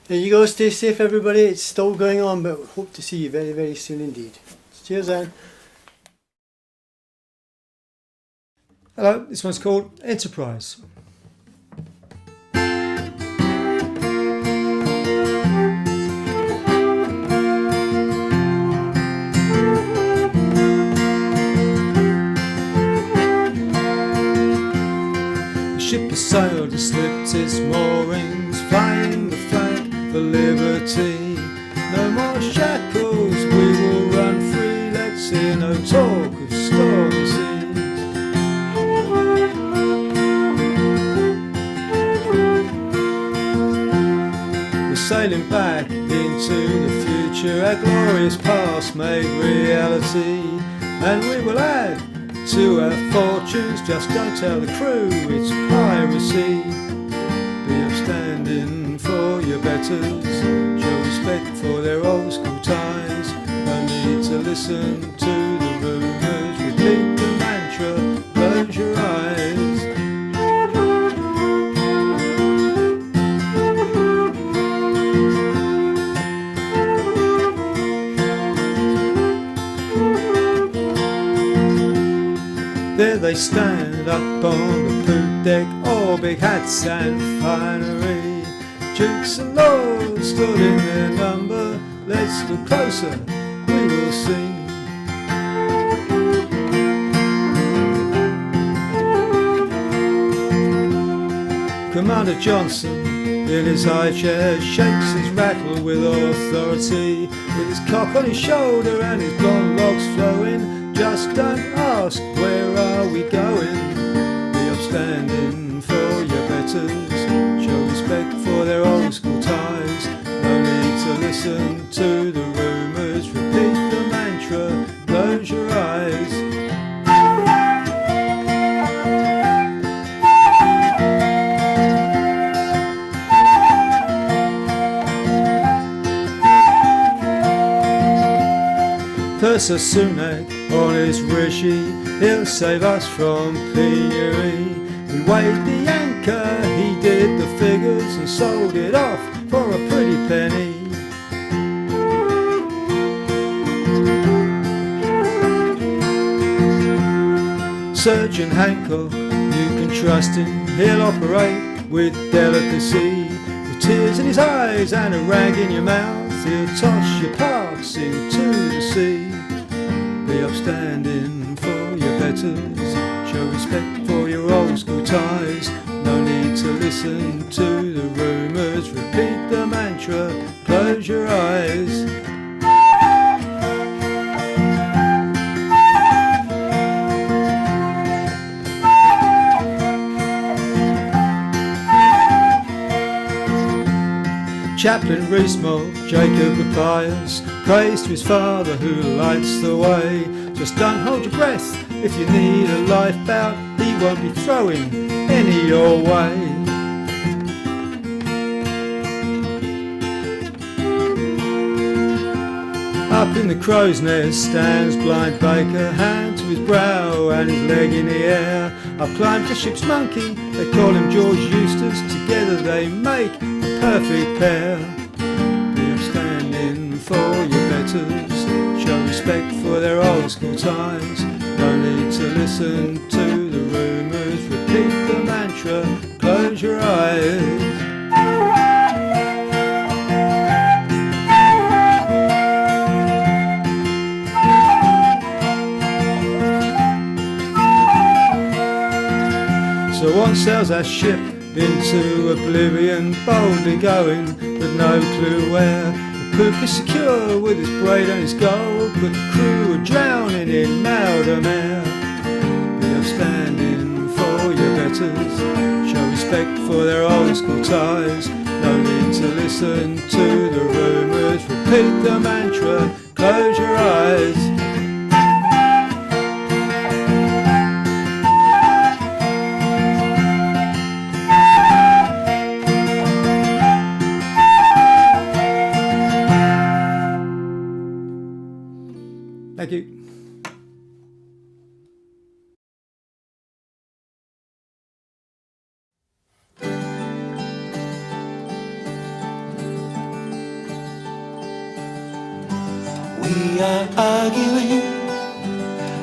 There you go, stay safe everybody, it's still going on, but hope to see you very, very soon indeed. Cheers then. Hello, this one's called Enterprise. The ship has sailed, has slipped its moorings, flying the flag for liberty. No more shackles, we will run free. Let's hear no talk of stormy seas. We're sailing back into the future, our glorious past made reality, and we will add to our fortunes. Just don't tell the crew it's piracy. Be upstanding for your betters, show respect for their old school ties. No need to listen to the rumours, repeat the mantra, close your eyes. There they stand up on the poop deck, all big hats and finery. Dukes and lords stood in their number. Let's look closer, we will see. Commander Johnson in his high chair shakes his rattle with authority, with his cock on his shoulder and his blonde locks flowing. Just don't ask, where are we going? Be upstanding for your betters, show respect for their old school ties. No need to listen to the rumours, repeat the mantra, close your eyes. Purser Sunak on his rishi, he'll save us from penury. We weighed the anchor, he did the figures and sold it off for a pretty penny. Surgeon Hancock, you can trust him, he'll operate with delicacy. With tears in his eyes and a rag in your mouth, he'll toss your parts into the sea. Be upstanding for your betters, show respect for your old school ties. No need to listen to the rumours, repeat the mantra, close your eyes. Chaplain Rees-Mogg, Jacob Matthias, praise to his father who lights the way. Just don't hold your breath, if you need a lifeboat, he won't be throwing any your way. Up in the crow's nest stands blind Baker, hand to his brow and his leg in the air. I've climbed the ship's monkey, they call him George Eustace, together they make a perfect pair. Be upstanding for your betters, show respect for their old school ties. No need need to listen to the rumours. Repeat the mantra, close your eyes. So one sails our ship into oblivion, boldly going with no clue where. The poop is secure with its braid and its gold, but the crew are drowning in Maldom air. Be upstanding for your betters, show respect for their old school ties. No need to listen to the rumours, repeat the mantra, close your eyes. Thank you. We are arguing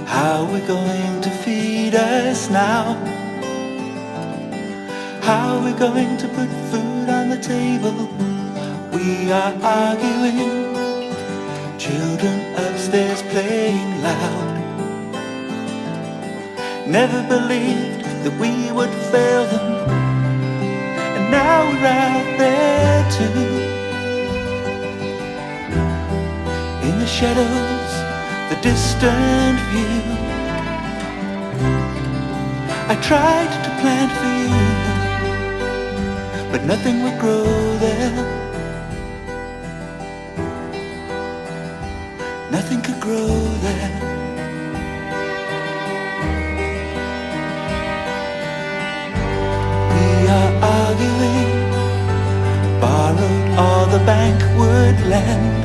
how we're going to feed us now, how we're going to put food on the table. We are arguing, children upstairs playing loud. Never believed that we would fail them, and now we're out there too. In the shadows, the distant view, I tried to plant for you, but nothing would grow there. Nothing could grow there. We are arguing, borrowed all the bank would lend,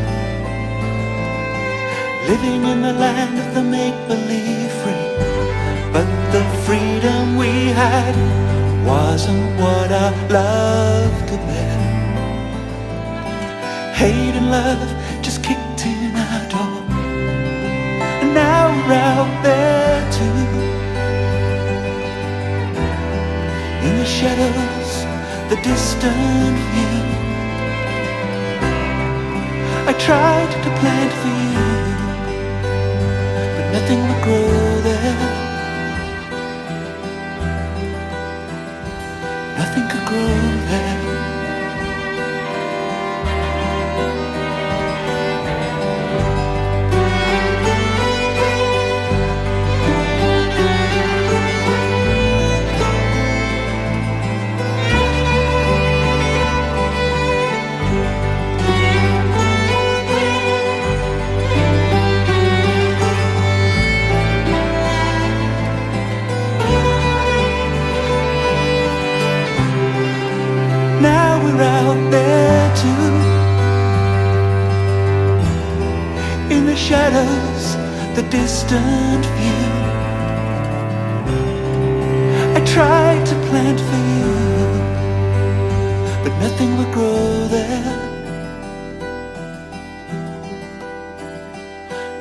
living in the land of the make-believe free. But the freedom we had wasn't what our love could bear. Hate and love just kicked in our door, and now we're out there too. In the shadows, the distant view, I tried to plant for you, but nothing would grow there. Nothing could grow there. Out there too, in the shadows, the distant view, I tried to plant for you, but nothing would grow there.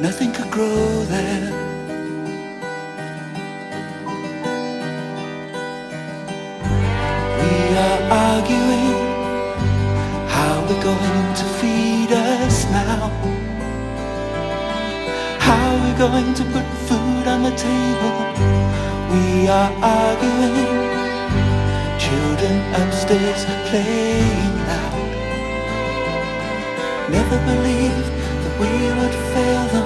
Nothing could grow there. We are arguing, we're going to feed us now, how we're going to put food on the table. We are arguing, children upstairs playing loud. Never believed that we would fail them.